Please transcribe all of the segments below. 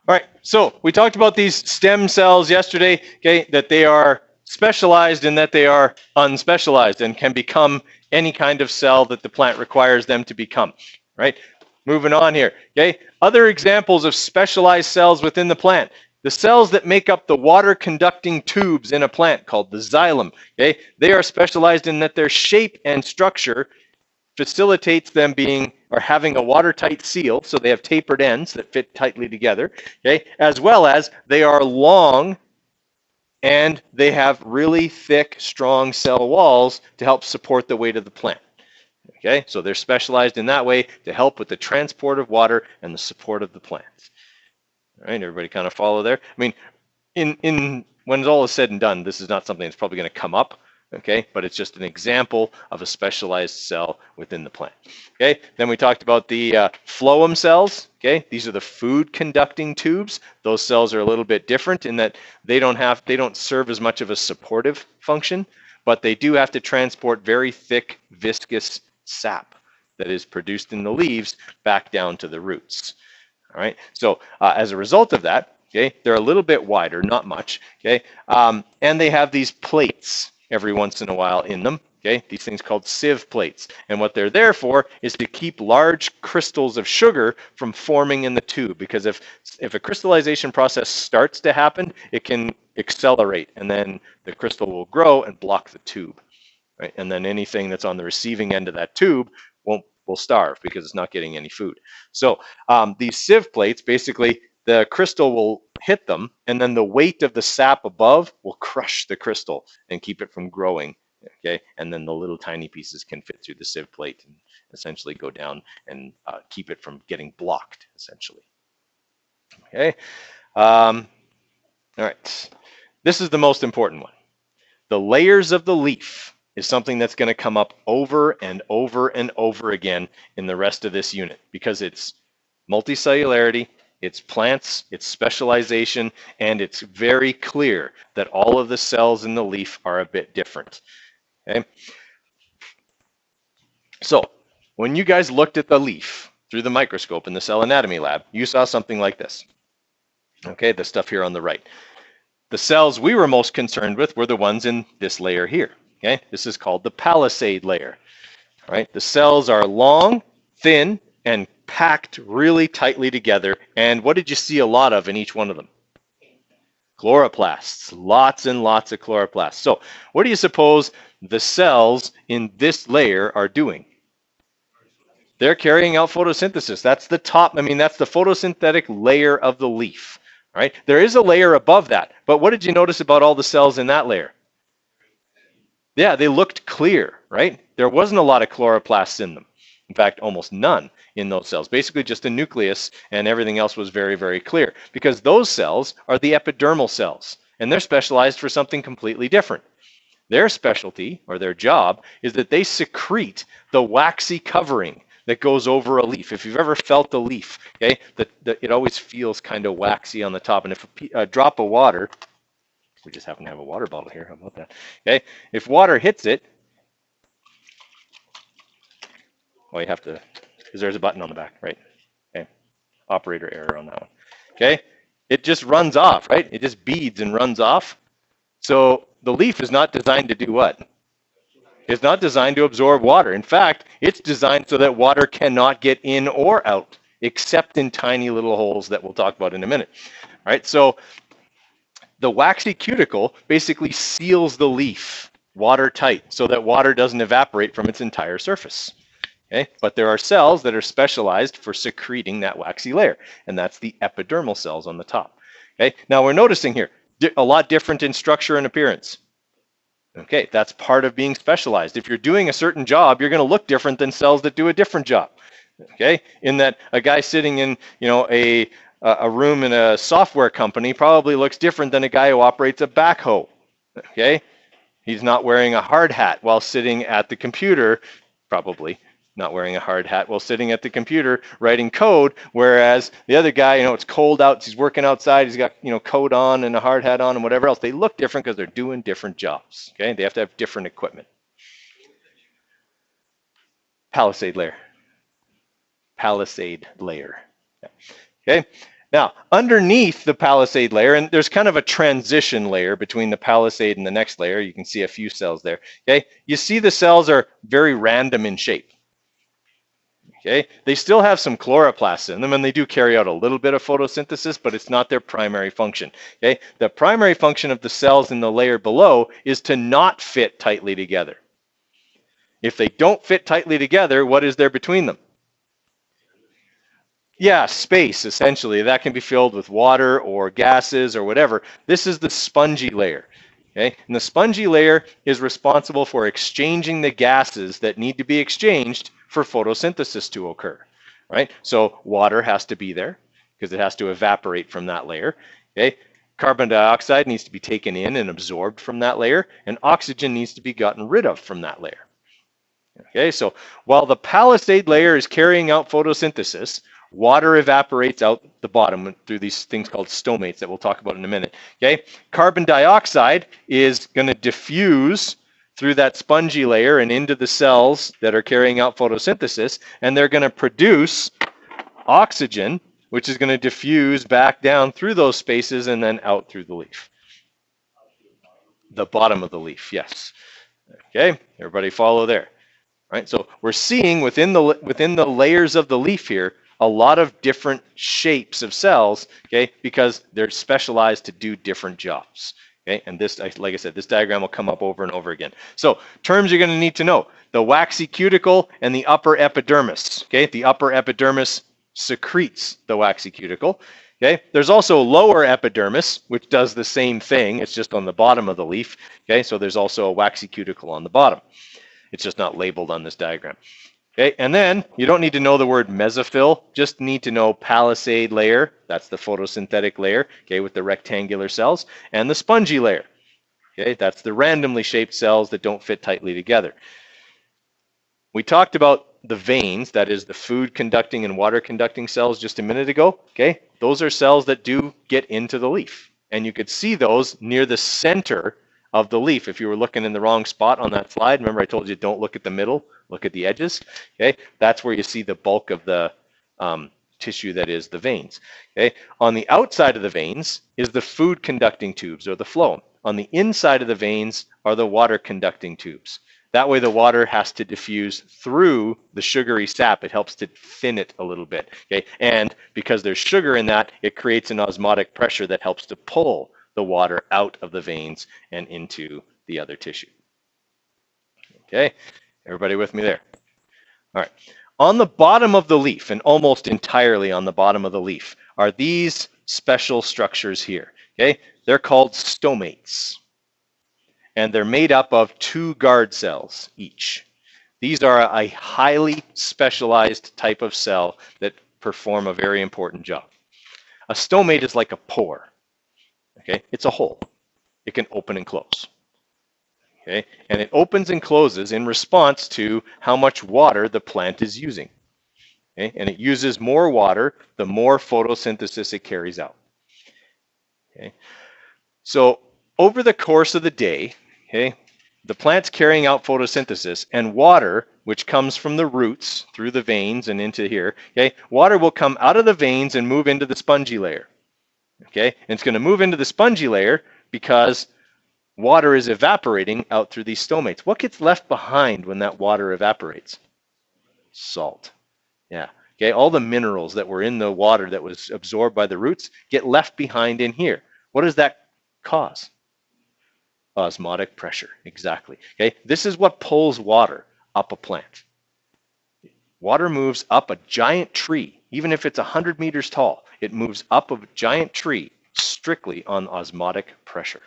All right, so we talked about these stem cells yesterday, okay, that they are specialized and that they are unspecialized and can become any kind of cell that the plant requires them to become, right? Moving on here, okay? Other examples of specialized cells within the plant. The cells that make up the water conducting tubes in a plant called the xylem, okay? They are specialized in that their shape and structure facilitates them being or having a watertight seal, so they have tapered ends that fit tightly together, okay? As well as they are long and they have really thick, strong cell walls to help support the weight of the plant. Okay, so they're specialized in that way to help with the transport of water and the support of the plants. All right, everybody kind of follow there? I mean, when it's all is said and done, this is not something that's probably going to come up, okay? But it's just an example of a specialized cell within the plant. Okay, then we talked about the phloem cells. Okay, these are the food conducting tubes. Those cells are a little bit different in that they don't serve as much of a supportive function, but they do have to transport very thick, viscous sap that is produced in the leaves back down to the roots. All right, so as a result of that, okay, they're a little bit wider, not much, okay, and they have these plates every once in a while in them, okay, these things called sieve plates, and what they're there for is to keep large crystals of sugar from forming in the tube, because if a crystallization process starts to happen, it can accelerate, and then the crystal will grow and block the tube. Right? And then anything that's on the receiving end of that tube will starve because it's not getting any food. So these sieve plates, basically the crystal will hit them and then the weight of the sap above will crush the crystal and keep it from growing. Okay, and then the little tiny pieces can fit through the sieve plate and essentially go down and keep it from getting blocked, essentially. Okay, all right. This is the most important one. The layers of the leaf is something that's going to come up over and over and over again in the rest of this unit because it's multicellularity, it's plants, it's specialization, and it's very clear that all of the cells in the leaf are a bit different. Okay? So when you guys looked at the leaf through the microscope in the cell anatomy lab, you saw something like this. Okay, the stuff here on the right. The cells we were most concerned with were the ones in this layer here. Okay, this is called the Palisade Layer. All right, the cells are long, thin, and packed really tightly together. And what did you see a lot of in each one of them? Chloroplasts, lots and lots of chloroplasts. So what do you suppose the cells in this layer are doing? They're carrying out photosynthesis. That's the top, that's the photosynthetic layer of the leaf. All right, there is a layer above that, but what did you notice about all the cells in that layer? Yeah, they looked clear, right? There wasn't a lot of chloroplasts in them. In fact, almost none in those cells. Basically just a nucleus and everything else was very, very clear because those cells are the epidermal cells and they're specialized for something completely different. Their specialty or their job is that they secrete the waxy covering that goes over a leaf. If you've ever felt a leaf, okay, it always feels kind of waxy on the top. And if a drop of water, we just happen to have a water bottle here. How about that? Okay, if water hits it, well, you have to, because there's a button on the back, right? Okay, operator error on that one. Okay, it just runs off, right? It just beads and runs off. So the leaf is not designed to do what? It's not designed to absorb water. In fact, it's designed so that water cannot get in or out, except in tiny little holes that we'll talk about in a minute. All right, so the waxy cuticle basically seals the leaf watertight so that water doesn't evaporate from its entire surface. Okay, but there are cells that are specialized for secreting that waxy layer, and that's the epidermal cells on the top. Okay, now we're noticing here a lot different in structure and appearance. Okay, that's part of being specialized. If you're doing a certain job, you're going to look different than cells that do a different job. Okay, in that a guy sitting in a room in a software company probably looks different than a guy who operates a backhoe. Okay, he's not wearing a hard hat while sitting at the computer, probably not wearing a hard hat while sitting at the computer writing code, whereas the other guy, it's cold out, he's working outside, he's got coat on and a hard hat on and whatever else. They look different because they're doing different jobs. Okay, they have to have different equipment. Palisade Layer. Palisade Layer. Okay, Now, underneath the Palisade layer, and there's kind of a transition layer between the Palisade and the next layer. You can see a few cells there. Okay, you see the cells are very random in shape. Okay, they still have some chloroplasts in them, and they do carry out a little bit of photosynthesis, but it's not their primary function. Okay, the primary function of the cells in the layer below is to not fit tightly together. If they don't fit tightly together, what is there between them? Yeah, space, essentially. That can be filled with water or gases or whatever. This is the spongy layer. Okay? And the spongy layer is responsible for exchanging the gases that need to be exchanged for photosynthesis to occur. Right? So water has to be there because it has to evaporate from that layer. Okay? Carbon dioxide needs to be taken in and absorbed from that layer, and oxygen needs to be gotten rid of from that layer. Okay, so while the Palisade layer is carrying out photosynthesis, water evaporates out the bottom through these things called Stowe Mates that we'll talk about in a minute. Okay, carbon dioxide is going to diffuse through that spongy layer and into the cells that are carrying out photosynthesis, and they're going to produce oxygen, which is going to diffuse back down through those spaces and then out through the leaf. The bottom of the leaf, yes. Okay, everybody follow there. Right, so we're seeing within the layers of the leaf here a lot of different shapes of cells, okay, because they're specialized to do different jobs. Okay, and this, like I said, this diagram will come up over and over again. So terms you're going to need to know: the waxy cuticle and the upper epidermis. Okay, the upper epidermis secretes the waxy cuticle. Okay, there's also lower epidermis, which does the same thing. It's just on the bottom of the leaf. Okay, so there's also a waxy cuticle on the bottom. It's just not labeled on this diagram. Okay, and then you don't need to know the word mesophyll, just need to know Palisade layer, that's the photosynthetic layer, okay, with the rectangular cells, and the spongy layer. Okay, that's the randomly shaped cells that don't fit tightly together. We talked about the veins, that is the food conducting and water conducting cells just a minute ago. Okay, those are cells that do get into the leaf, and you could see those near the center of the leaf. If you were looking in the wrong spot on that slide, remember I told you don't look at the middle, look at the edges. Okay, that's where you see the bulk of the tissue that is the veins. Okay, on the outside of the veins is the food conducting tubes, or the phloem. On the inside of the veins are the water conducting tubes. That way the water has to diffuse through the sugary sap. It helps to thin it a little bit. Okay, and because there's sugar in that, it creates an osmotic pressure that helps to pull the water out of the veins and into the other tissue. Okay, everybody with me there? All right, on the bottom of the leaf, and almost entirely on the bottom of the leaf, are these special structures here. Okay, they're called Stowe Mates, and they're made up of 2 guard cells each. These are a highly specialized type of cell that perform a very important job. A Stowe Mate is like a pore. Okay, it's a hole. It can open and close. Okay, and it opens and closes in response to how much water the plant is using. Okay, and it uses more water the more photosynthesis it carries out. Okay, so over the course of the day, okay, the plant's carrying out photosynthesis, and water, which comes from the roots through the veins and into here, okay, water will come out of the veins and move into the spongy layer. Okay, and it's going to move into the spongy layer because water is evaporating out through these Stowe Mates. What gets left behind when that water evaporates? Salt. Yeah. Okay, all the minerals that were in the water that was absorbed by the roots get left behind in here. What does that cause? Osmotic pressure. Exactly. Okay, this is what pulls water up a plant. Water moves up a giant tree, even if it's 100 meters tall. It moves up a giant tree strictly on osmotic pressure.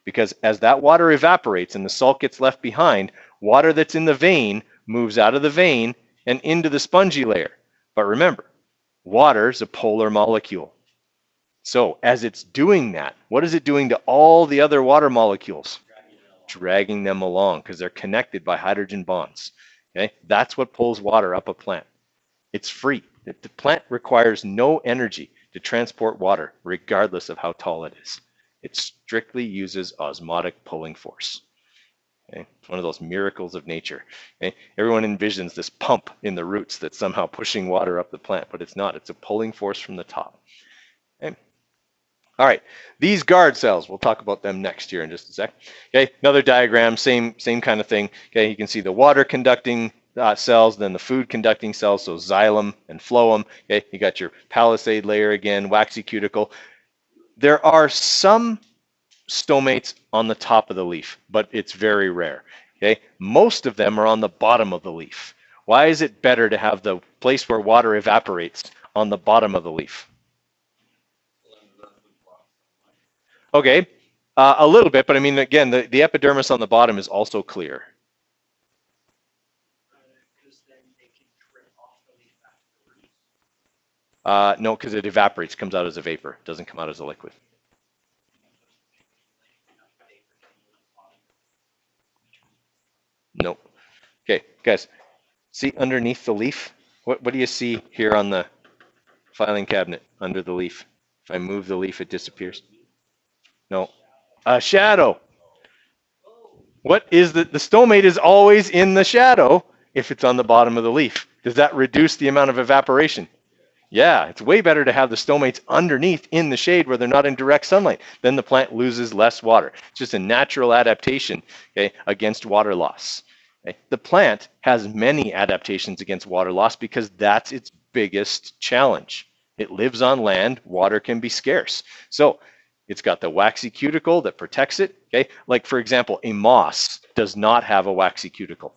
Because as that water evaporates and the salt gets left behind, water that's in the vein moves out of the vein and into the spongy layer. But remember, water is a polar molecule. So as it's doing that, what is it doing to all the other water molecules? Dragging them along because they're connected by hydrogen bonds. Okay, that's what pulls water up a plant. It's free. The plant requires no energy to transport water, regardless of how tall it is. It strictly uses osmotic pulling force. Okay? It's one of those miracles of nature. Okay? Everyone envisions this pump in the roots that's somehow pushing water up the plant, but it's not. It's a pulling force from the top. All right, these guard cells, we'll talk about them next here in just a sec. Okay, another diagram, same kind of thing. Okay, you can see the water conducting cells, then the food conducting cells, so xylem and phloem. Okay, you got your palisade layer again, waxy cuticle. There are some stomates on the top of the leaf, but it's very rare. Okay, most of them are on the bottom of the leaf. Why is it better to have the place where water evaporates on the bottom of the leaf? Okay, a little bit, but I mean, again, the epidermis on the bottom is also clear. No, because it evaporates, comes out as a vapor, doesn't come out as a liquid. No. Okay, guys, see underneath the leaf? What do you see here on the filing cabinet under the leaf? If I move the leaf, it disappears. No. A shadow. What is the stomate is always in the shadow if it's on the bottom of the leaf. Does that reduce the amount of evaporation? Yeah, it's way better to have the stomates underneath in the shade where they're not in direct sunlight. Then the plant loses less water. It's just a natural adaptation, okay, against water loss. Okay? The plant has many adaptations against water loss because that's its biggest challenge. It lives on land, water can be scarce. So it's got the waxy cuticle that protects it. Okay, like for example, a moss does not have a waxy cuticle,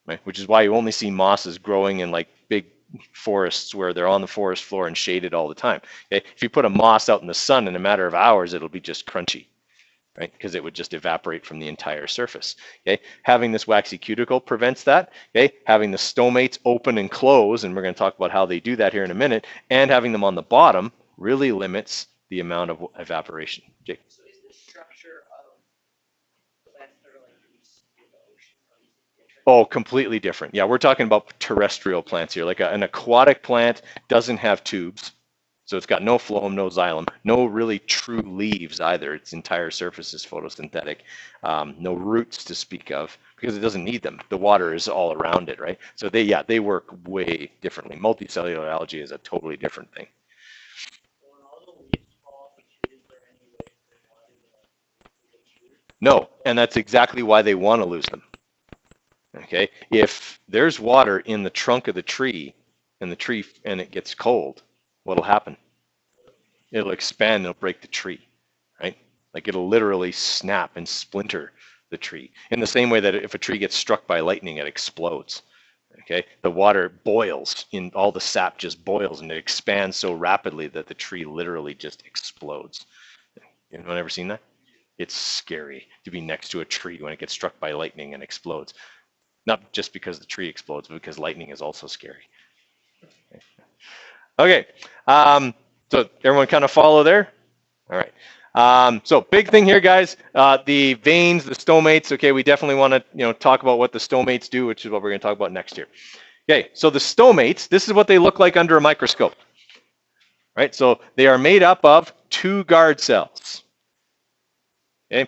right? Which is why you only see mosses growing in like big forests where they're on the forest floor and shaded all the time. Okay, if you put a moss out in the sun in a matter of hours, it'll be just crunchy, right? Because it would just evaporate from the entire surface. Okay, having this waxy cuticle prevents that. Okay, having the stomates open and close, and we're going to talk about how they do that here in a minute, and having them on the bottom really limits the amount of evaporation. Jake. So is the structure of plants that are like in the ocean different? Oh, completely different. Yeah, we're talking about terrestrial plants here. Like an aquatic plant doesn't have tubes. So it's got no phloem, no xylem, no really true leaves either. Its entire surface is photosynthetic. No roots to speak of because it doesn't need them. The water is all around it, right? So they work way differently. Multicellular algae is a totally different thing. When all the leaves fall off the tree, is there any way for water to get through? No, and that's exactly why they want to lose them. Okay, if there's water in the trunk of the tree and it gets cold, what'll happen? It'll expand, it'll break the tree, right? Like it'll literally snap and splinter the tree. In the same way that if a tree gets struck by lightning, it explodes. Okay, the water boils, in all the sap just boils, and it expands so rapidly that the tree literally just explodes. Anyone ever seen that? It's scary to be next to a tree when it gets struck by lightning and explodes. Not just because the tree explodes, but because lightning is also scary. Okay, so everyone kind of follow there? All right. So big thing here, guys, the veins, the stomates. Okay, we definitely want to talk about what the stomates do, which is what we're going to talk about next year. Okay, so the stomates, this is what they look like under a microscope. Right, so they are made up of two guard cells. Okay,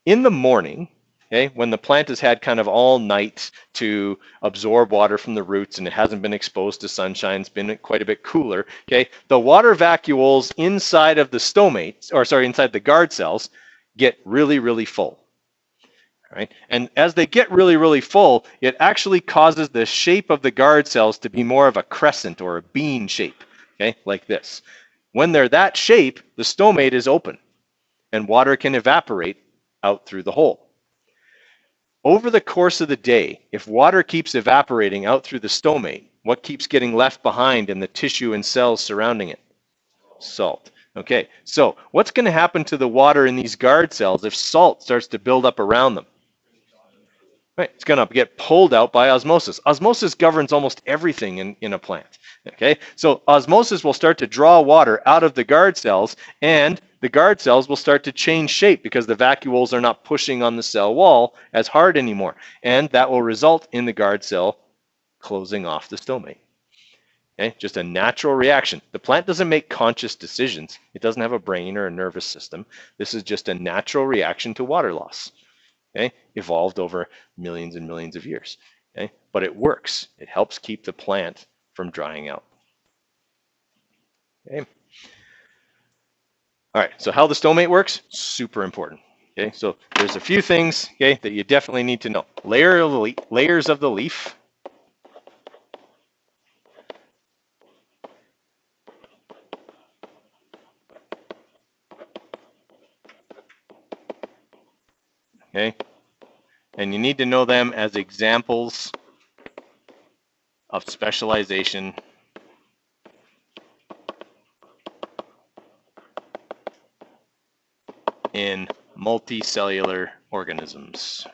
in the morning, okay, when the plant has had kind of all night to absorb water from the roots and it hasn't been exposed to sunshine, it's been quite a bit cooler, okay, the water vacuoles inside of the stomates, or sorry, inside the guard cells, get really, really full. Right? And as they get really, really full, it actually causes the shape of the guard cells to be more of a crescent or a bean shape, okay, like this. When they're that shape, the stomate is open and water can evaporate out through the hole. Over the course of the day, if water keeps evaporating out through the stomate, what keeps getting left behind in the tissue and cells surrounding it? Salt. Okay, so what's going to happen to the water in these guard cells if salt starts to build up around them? Right, it's going to get pulled out by osmosis. Osmosis governs almost everything in a plant. Okay, so osmosis will start to draw water out of the guard cells, and the guard cells will start to change shape because the vacuoles are not pushing on the cell wall as hard anymore, and that will result in the guard cell closing off the stomate. Okay, just a natural reaction. The plant doesn't make conscious decisions. It doesn't have a brain or a nervous system. This is just a natural reaction to water loss. Okay, evolved over millions and millions of years. Okay, but it works. It helps keep the plant from drying out. Okay. All right, so how the Stowe Mate works, super important. Okay, so there's a few things, okay, that you definitely need to know. Layers of the leaf. Okay, and you need to know them as examples of specialization in multicellular organisms.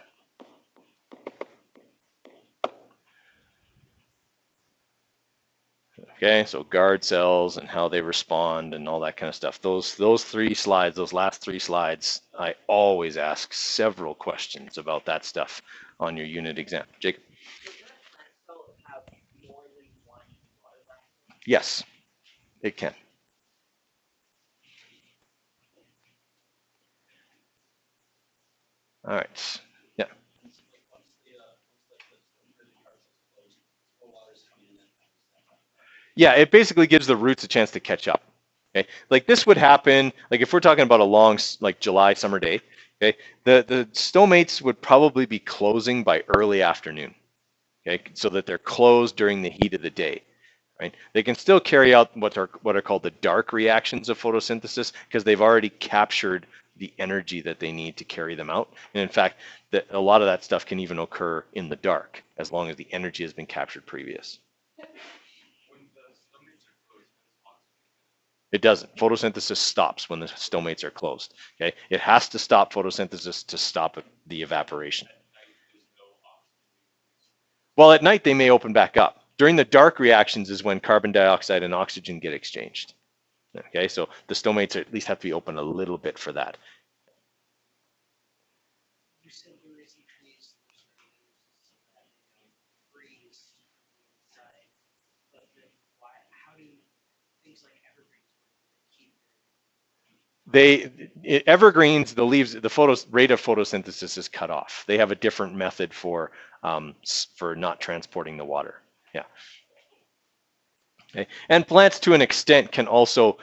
Okay, so guard cells and how they respond and all that kind of stuff. Those three slides, those last three slides, I always ask several questions about that stuff on your unit exam. Jacob? Yes, it can. All right. Yeah. Yeah, it basically gives the roots a chance to catch up. Okay, like this would happen, like if we're talking about a long, like July summer day. Okay, the Stowe Mates would probably be closing by early afternoon. Okay, so that they're closed during the heat of the day. Right? They can still carry out what are called the dark reactions of photosynthesis because they've already captured the energy that they need to carry them out. And in fact, a lot of that stuff can even occur in the dark as long as the energy has been captured previous. It doesn't. Photosynthesis stops when the Stowe Mates are closed. Okay, it has to stop photosynthesis to stop the evaporation. Well, at night they may open back up. During the dark reactions is when carbon dioxide and oxygen get exchanged. Okay, so the Stowe Mates at least have to be open a little bit for that. You said you were see trees freeze inside, but then why? How do things like evergreens keep? Evergreens, the leaves, the rate of photosynthesis is cut off. They have a different method for not transporting the water. Yeah. Okay. And plants, to an extent, can also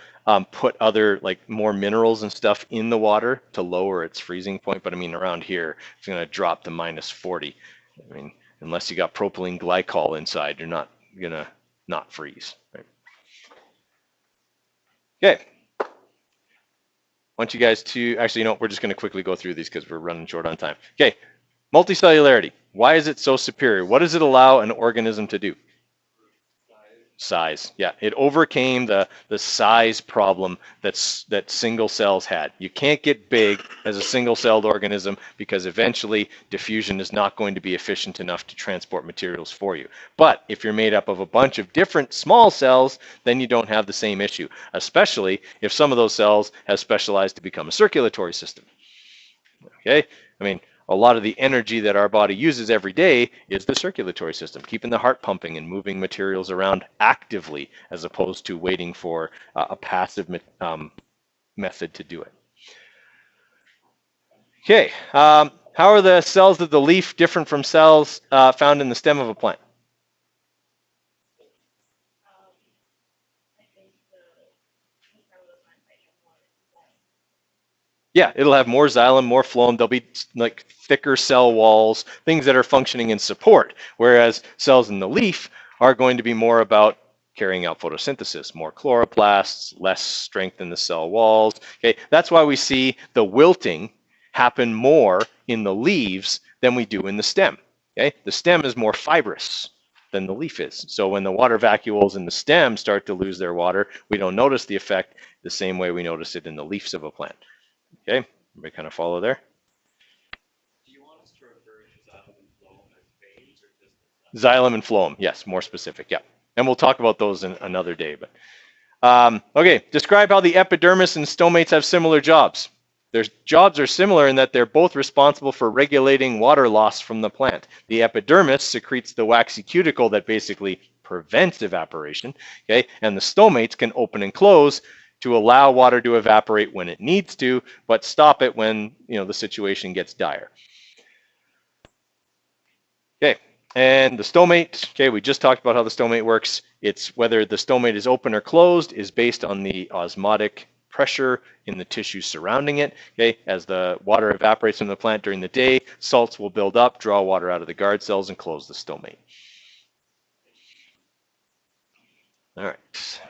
put other, like, more minerals and stuff in the water to lower its freezing point. But I mean, around here, it's going to drop to -40. I mean, unless you got propylene glycol inside, you're not going to not freeze. Right? Okay. I want you guys to, actually, we're just going to quickly go through these because we're running short on time. Okay. Multicellularity. Why is it so superior? What does it allow an organism to do? Size. Yeah, it overcame the size problem that single cells had. You can't get big as a single-celled organism because eventually diffusion is not going to be efficient enough to transport materials for you. But if you're made up of a bunch of different small cells, then you don't have the same issue, especially if some of those cells have specialized to become a circulatory system. Okay, I mean, a lot of the energy that our body uses every day is the circulatory system, keeping the heart pumping and moving materials around actively as opposed to waiting for a passive method to do it. Okay, how are the cells of the leaf different from cells found in the stem of a plant? Yeah, it'll have more xylem, more phloem. There'll be like thicker cell walls, things that are functioning in support, whereas cells in the leaf are going to be more about carrying out photosynthesis, more chloroplasts, less strength in the cell walls. Okay, that's why we see the wilting happen more in the leaves than we do in the stem. Okay, the stem is more fibrous than the leaf is. So when the water vacuoles in the stem start to lose their water, we don't notice the effect the same way we notice it in the leaves of a plant. Okay, everybody kind of follow there? Do you want us to refer to xylem and phloem as veins or just Xylem and phloem, yes, more specific, yeah. And we'll talk about those in another day. But okay, describe how the epidermis and Stowe Mates have similar jobs. Their jobs are similar in that they're both responsible for regulating water loss from the plant. The epidermis secretes the waxy cuticle that basically prevents evaporation, okay? And the Stowe Mates can open and close to allow water to evaporate when it needs to, but stop it when the situation gets dire. Okay, and the Stowe Mate, okay, we just talked about how the Stowe Mate works. It's whether the Stowe Mate is open or closed is based on the osmotic pressure in the tissue surrounding it. Okay, as the water evaporates from the plant during the day, salts will build up, draw water out of the guard cells, and close the stomate. All right.